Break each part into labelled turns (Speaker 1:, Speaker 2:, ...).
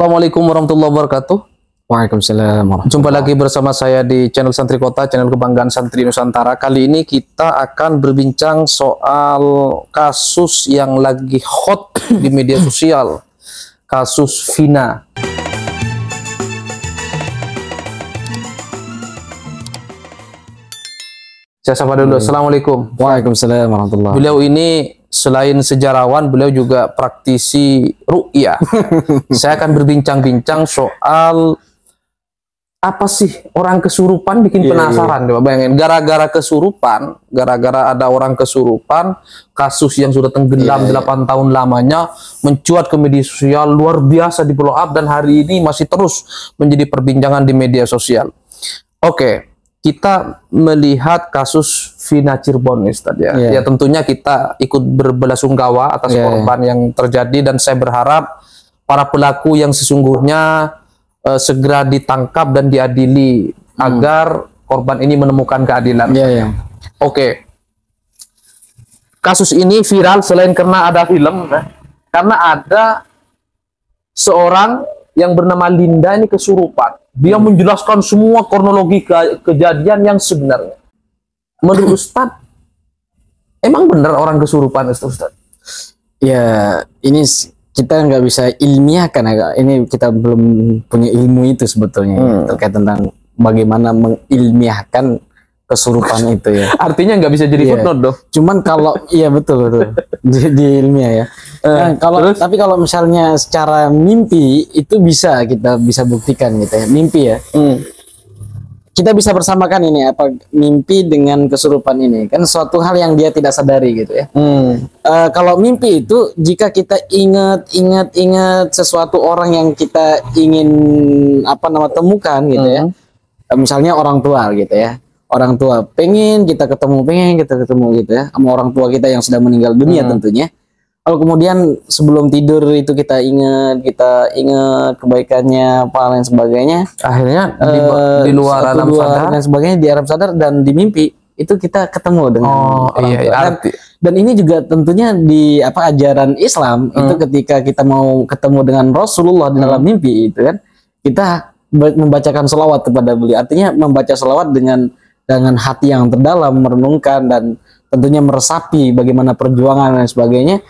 Speaker 1: Assalamualaikum warahmatullahi wabarakatuh.
Speaker 2: Waalaikumsalam warahmatullahi
Speaker 1: Jumpa lagi bersama saya di channel Santri Kota, channel kebanggaan Santri Nusantara. Kali ini kita akan berbincang soal kasus yang lagi hot di media sosial, kasus Vina. Saya sapa dulu. Assalamualaikum.
Speaker 2: Waalaikumsalam warahmatullahi.
Speaker 1: Beliau ini selain sejarawan, beliau juga praktisi ruqyah. Saya akan berbincang-bincang soal apa sih orang kesurupan, bikin penasaran. Coba bayangin, gara-gara kesurupan, gara-gara ada orang kesurupan, kasus yang sudah tenggelam 8 tahun lamanya mencuat ke media sosial, luar biasa di blow up, dan hari ini masih terus menjadi perbincangan di media sosial. Oke, kita melihat kasus Vina Cirebon Ustaz ya. Ya tentunya kita ikut berbelasungkawa atas korban yang terjadi, dan saya berharap para pelaku yang sesungguhnya segera ditangkap dan diadili agar korban ini menemukan keadilan. Oke. Kasus ini viral selain karena ada film, karena ada seorang yang bernama Linda ini kesurupan. Dia menjelaskan semua kronologi kejadian yang sebenarnya. Menurut Ustaz, emang benar orang kesurupan, Ustaz?
Speaker 2: Ya, ini kita nggak bisa ilmiahkan ya. Ini kita belum punya ilmu itu sebetulnya terkait tentang bagaimana mengilmiahkan kesurupan itu ya.
Speaker 1: Artinya nggak bisa jadi footnote dong.
Speaker 2: Cuman kalau iya betul di ilmiah ya. Tapi kalau misalnya secara mimpi itu kita bisa buktikan gitu ya. Mimpi ya. Kita bisa bersamakan ini apa mimpi dengan kesurupan ini kan suatu hal yang dia tidak sadari gitu ya. Kalau mimpi itu jika kita ingat sesuatu orang yang kita ingin temukan gitu ya. Misalnya orang tua gitu ya. Orang tua pengen kita ketemu gitu ya sama orang tua kita yang sudah meninggal dunia tentunya. Kalau kemudian sebelum tidur itu kita ingat kebaikannya apa lain sebagainya, akhirnya
Speaker 1: di luar alam sadar
Speaker 2: dan sebagainya, di alam sadar dan di mimpi itu kita ketemu dengan orang tua. Dan ini juga tentunya di ajaran Islam itu ketika kita mau ketemu dengan Rasulullah di dalam mimpi itu kan kita membacakan sholawat kepada beliau. Artinya membaca sholawat dengan hati yang terdalam, merenungkan dan tentunya meresapi bagaimana perjuangan dan sebagainya.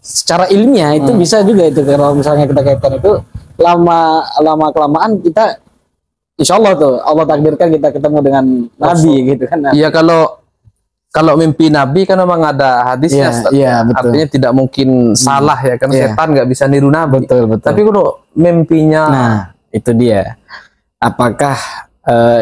Speaker 2: Secara ilmiah itu bisa juga itu kalau misalnya kita kaitkan itu lama kelamaan kita insya Allah tuh Allah takdirkan kita ketemu dengan Nabi gitu kan.
Speaker 1: Iya, kalau mimpi Nabi kan memang ada hadisnya,
Speaker 2: betul.
Speaker 1: Artinya tidak mungkin salah ya kan, setan nggak bisa niru Nabi. Betul. Tapi kalau mimpinya,
Speaker 2: nah itu dia. Apakah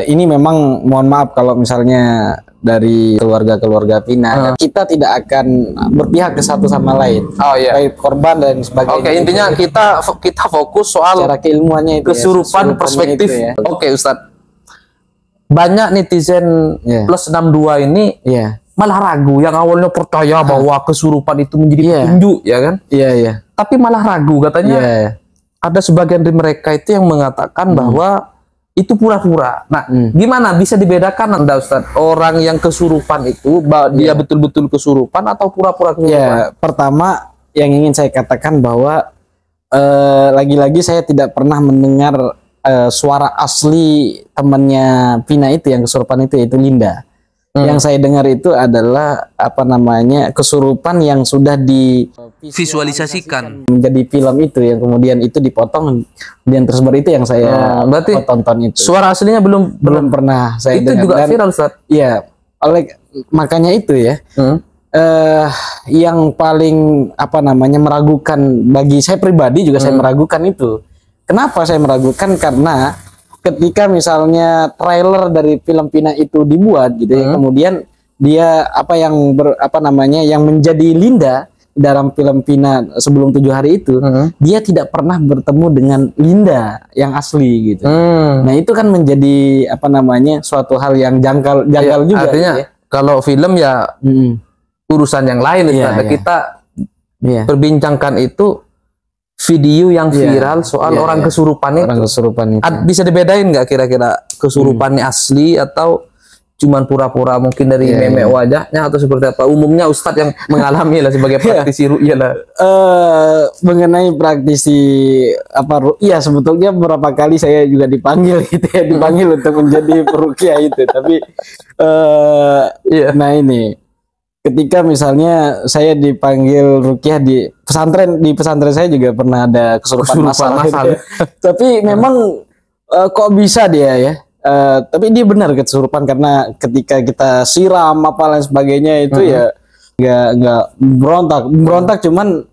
Speaker 2: ini memang mohon maaf kalau misalnya dari keluarga Vina kita tidak akan berpihak ke satu sama lain. Baik korban dan sebagainya.
Speaker 1: Oke, intinya kita fokus soal
Speaker 2: cara keilmuannya itu
Speaker 1: kesurupan perspektif.
Speaker 2: Ya.
Speaker 1: Oke, Ustadz. Banyak netizen plus 62 ini malah ragu, yang awalnya percaya bahwa kesurupan itu menjadi petunjuk ya kan? Tapi malah ragu katanya. Ada sebagian dari mereka itu yang mengatakan bahwa itu pura-pura. Nah, gimana bisa dibedakan Anda Ustaz? Orang yang kesurupan itu dia betul-betul kesurupan atau pura-pura kesurupan?
Speaker 2: Pertama yang ingin saya katakan bahwa lagi-lagi saya tidak pernah mendengar suara asli temannya Vina itu yang kesurupan itu, yaitu Linda. Yang saya dengar itu adalah kesurupan yang sudah divisualisasikan menjadi film itu, yang kemudian itu dipotong dan tersebar, itu yang saya tonton itu.
Speaker 1: Suara aslinya belum
Speaker 2: pernah saya
Speaker 1: itu
Speaker 2: dengar.
Speaker 1: Juga viral Ustaz.
Speaker 2: Iya, makanya itu ya. Yang paling meragukan bagi saya pribadi juga, saya meragukan itu. Kenapa saya meragukan? Karena ketika misalnya trailer dari film Vina itu dibuat gitu ya, kemudian dia yang menjadi Linda dalam film Vina sebelum 7 hari itu, dia tidak pernah bertemu dengan Linda yang asli gitu. Nah, itu kan menjadi suatu hal yang janggal juga.
Speaker 1: Artinya
Speaker 2: ya.
Speaker 1: Kalau film ya urusan yang lain, kita perbincangkan itu video yang viral soal orang kesurupan itu.
Speaker 2: Orang kesurupan itu.
Speaker 1: Bisa dibedain nggak kira-kira kesurupannya asli atau cuman pura-pura mungkin dari
Speaker 2: Iya,
Speaker 1: memek wajahnya atau seperti apa? Umumnya Ustadz yang mengalami lah sebagai praktisi ruqyah lah.
Speaker 2: Mengenai praktisi apa ruqyah, sebetulnya beberapa kali saya juga dipanggil gitu ya, dipanggil untuk menjadi peruqyah itu. Tapi
Speaker 1: Iya.
Speaker 2: nah ini ketika misalnya saya dipanggil ruqyah di pesantren saya juga pernah ada kesurupan masal gitu ya. Tapi memang kok bisa dia ya? Tapi dia benar kesurupan karena ketika kita siram apa lain sebagainya itu ya nggak berontak cuman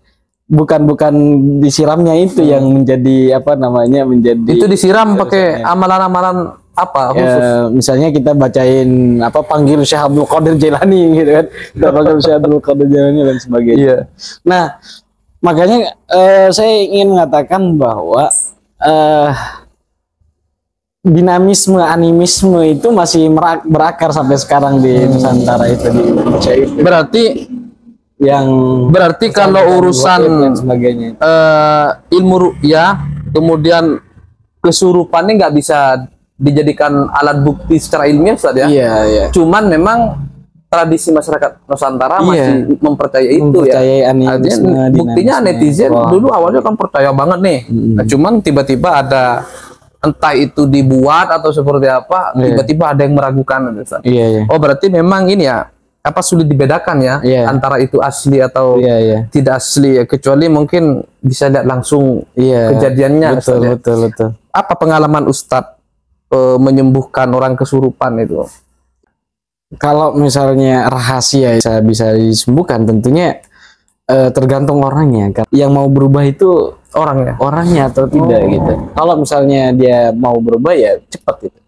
Speaker 2: bukan disiramnya itu yang menjadi apa namanya menjadi
Speaker 1: Itu disiram pakai amalan-amalan apa khusus?
Speaker 2: Misalnya kita bacain apa panggil Syekh Abdul Qadir Jailani gitu kan, kita panggil Syekh Abdul Qadir Jailani dan sebagainya.
Speaker 1: Iya.
Speaker 2: Nah makanya saya ingin mengatakan bahwa dinamisme animisme itu masih berakar sampai sekarang di Nusantara itu di Indonesia itu.
Speaker 1: Berarti kalau urusan
Speaker 2: dan sebagainya
Speaker 1: ilmu ruqyah kemudian kesurupannya nggak bisa dijadikan alat bukti secara ilmiah Ustaz ya.
Speaker 2: iya.
Speaker 1: Cuman memang tradisi masyarakat Nusantara masih mempercayai itu ya.
Speaker 2: animisme,
Speaker 1: Buktinya netizen dulu awalnya kan percaya banget nih. Nah, cuman tiba-tiba ada entah itu dibuat atau seperti apa, tiba-tiba ada yang meragukan Ustaz.
Speaker 2: Iya.
Speaker 1: Oh, berarti memang ini ya apa sulit dibedakan ya antara itu asli atau tidak asli ya, kecuali mungkin bisa lihat langsung kejadiannya.
Speaker 2: Betul.
Speaker 1: Apa pengalaman Ustadz menyembuhkan orang kesurupan itu?
Speaker 2: Kalau misalnya rahasia bisa disembuhkan, tentunya tergantung orangnya. Yang mau berubah itu orangnya atau tidak gitu. Kalau misalnya dia mau berubah ya cepat gitu.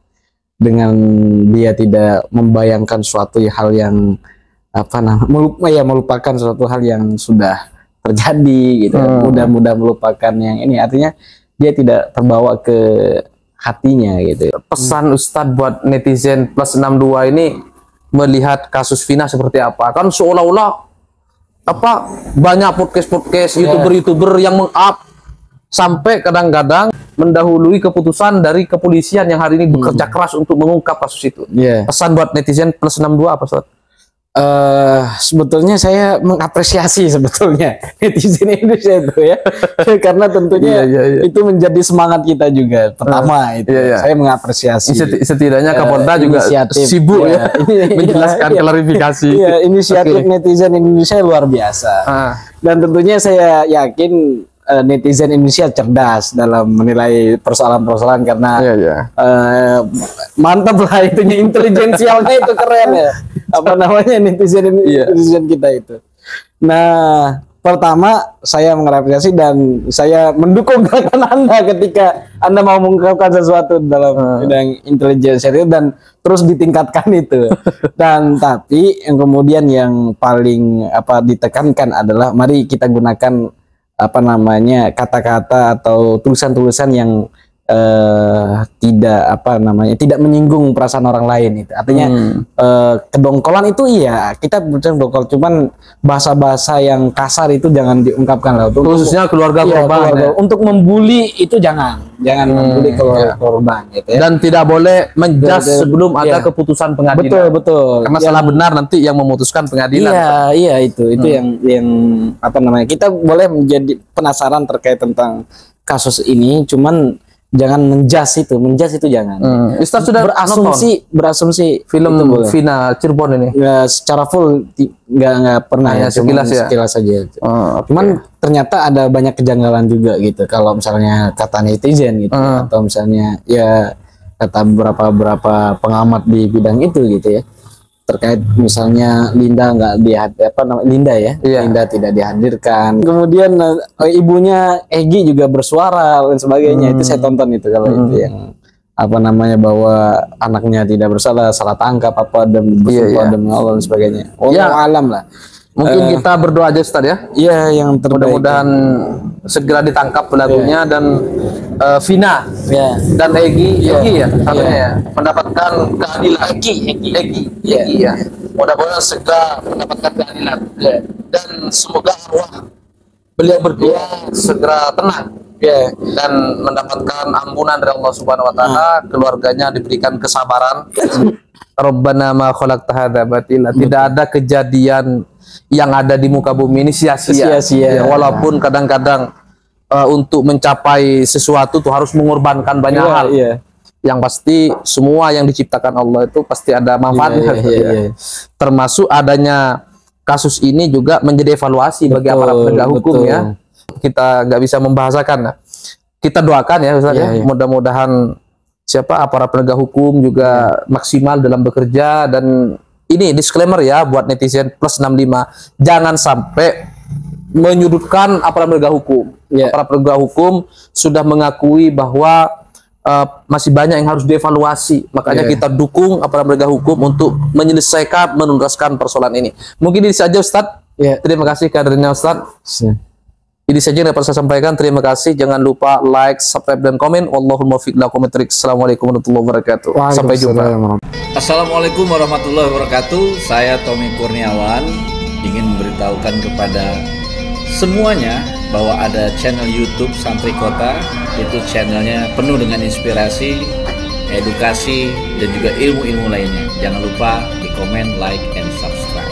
Speaker 2: Dengan dia tidak membayangkan suatu hal yang apa namanya melupakan suatu hal yang sudah terjadi gitu. Mudah-mudah melupakan yang ini, artinya dia tidak terbawa ke hatinya gitu.
Speaker 1: Pesan Ustadz buat netizen plus 62 ini melihat kasus Vina seperti apa? Kan seolah-olah apa banyak podcast youtuber yang meng-up sampai kadang-kadang mendahului keputusan dari kepolisian yang hari ini bekerja keras untuk mengungkap kasus itu. Pesan buat netizen plus 62 apa Ustaz?
Speaker 2: Sebetulnya saya mengapresiasi sebetulnya netizen Indonesia itu ya, karena tentunya itu menjadi semangat kita juga. Pertama itu saya mengapresiasi.
Speaker 1: Setidaknya Kapolda juga sibuk ya menjelaskan klarifikasi.
Speaker 2: Inisiatif netizen Indonesia luar biasa. Dan tentunya saya yakin netizen Indonesia cerdas dalam menilai persoalan-persoalan karena mantap lah itunya, intelijensialnya itu keren ya. Apa namanya netizen kita itu. Nah, pertama saya mengapresiasi dan saya mendukung gerakan Anda ketika Anda mau mengungkapkan sesuatu dalam bidang intelijensia itu dan terus ditingkatkan itu. Dan tapi yang kemudian yang paling ditekankan adalah mari kita gunakan kata-kata atau tulisan-tulisan yang tidak menyinggung perasaan orang lain itu. Artinya kedongkolan itu kita berdongkol, cuman bahasa-bahasa yang kasar itu jangan diungkapkan lah.
Speaker 1: Khususnya keluarga korban.
Speaker 2: Untuk membuli itu jangan membuli korban gitu ya. Dan
Speaker 1: tidak boleh menjas sebelum ada keputusan pengadilan.
Speaker 2: Betul.
Speaker 1: Karena salah benar nanti yang memutuskan pengadilan.
Speaker 2: Itu yang kita boleh menjadi penasaran terkait tentang kasus ini, cuman jangan menjas itu jangan.
Speaker 1: Ustaz sudah
Speaker 2: berasumsi
Speaker 1: film Vina Cirebon ini.
Speaker 2: Secara full nggak pernah ya,
Speaker 1: sekilas
Speaker 2: saja. Cuman ternyata ada banyak kejanggalan juga gitu. Kalau misalnya kata netizen gitu, atau misalnya kata beberapa pengamat di bidang itu gitu ya. Terkait misalnya Linda Linda tidak dihadirkan, kemudian ibunya Egy juga bersuara dan sebagainya. Itu saya tonton itu kalau itu yang bahwa anaknya tidak bersalah, salah tangkap dan bersumpah demi Allah dan sebagainya. Alam lah.
Speaker 1: Mungkin kita berdoa aja Ustaz ya.
Speaker 2: Iya, yang terbaik.
Speaker 1: Mudah-mudahan segera ditangkap pelakunya dan Vina dan Egy mendapatkan keadilan. Egy ya. Mudah-mudahan segera mendapatkan keadilan. Dan semoga arwah beliau berdua segera tenang
Speaker 2: Ya.
Speaker 1: dan mendapatkan ampunan dari Allah Subhanahu wa taala, keluarganya diberikan kesabaran. Rabbana ma khalaqta hadza batila. Tidak ada kejadian yang ada di muka bumi ini sia-sia.
Speaker 2: Sia-sia.
Speaker 1: Ya, walaupun kadang-kadang untuk mencapai sesuatu tuh harus mengorbankan banyak
Speaker 2: Iya,
Speaker 1: hal.
Speaker 2: iya.
Speaker 1: Yang pasti semua yang diciptakan Allah itu pasti ada manfaatnya.
Speaker 2: Iya.
Speaker 1: Termasuk adanya kasus ini juga menjadi evaluasi bagi aparat penegak hukum ya. Kita nggak bisa membahasakan. Nah, kita doakan ya Ustaz ya. Mudah-mudahan aparat penegak hukum juga maksimal dalam bekerja. Dan ini disclaimer ya buat netizen plus 65, jangan sampai menyudutkan aparat penegak hukum. Aparat penegak hukum sudah mengakui bahwa masih banyak yang harus dievaluasi. Makanya kita dukung aparat penegak hukum untuk menyelesaikan, menuntaskan persoalan ini. Mungkin ini saja Ustadz. Terima kasih kehadirannya Ustadz. Ini saja yang dapat saya sampaikan. Terima kasih. Jangan lupa like, subscribe, dan komen. Wallahul muwaffiq ila aqwamit thoriq. Assalamualaikum warahmatullahi wabarakatuh. Sampai jumpa.
Speaker 3: Assalamualaikum warahmatullahi wabarakatuh. Saya Tommy Kurniawan ingin memberitahukan kepada semuanya bahwa ada channel YouTube Santri Kota. Itu channelnya penuh dengan inspirasi, edukasi, dan juga ilmu-ilmu lainnya. Jangan lupa di komen, like, and subscribe.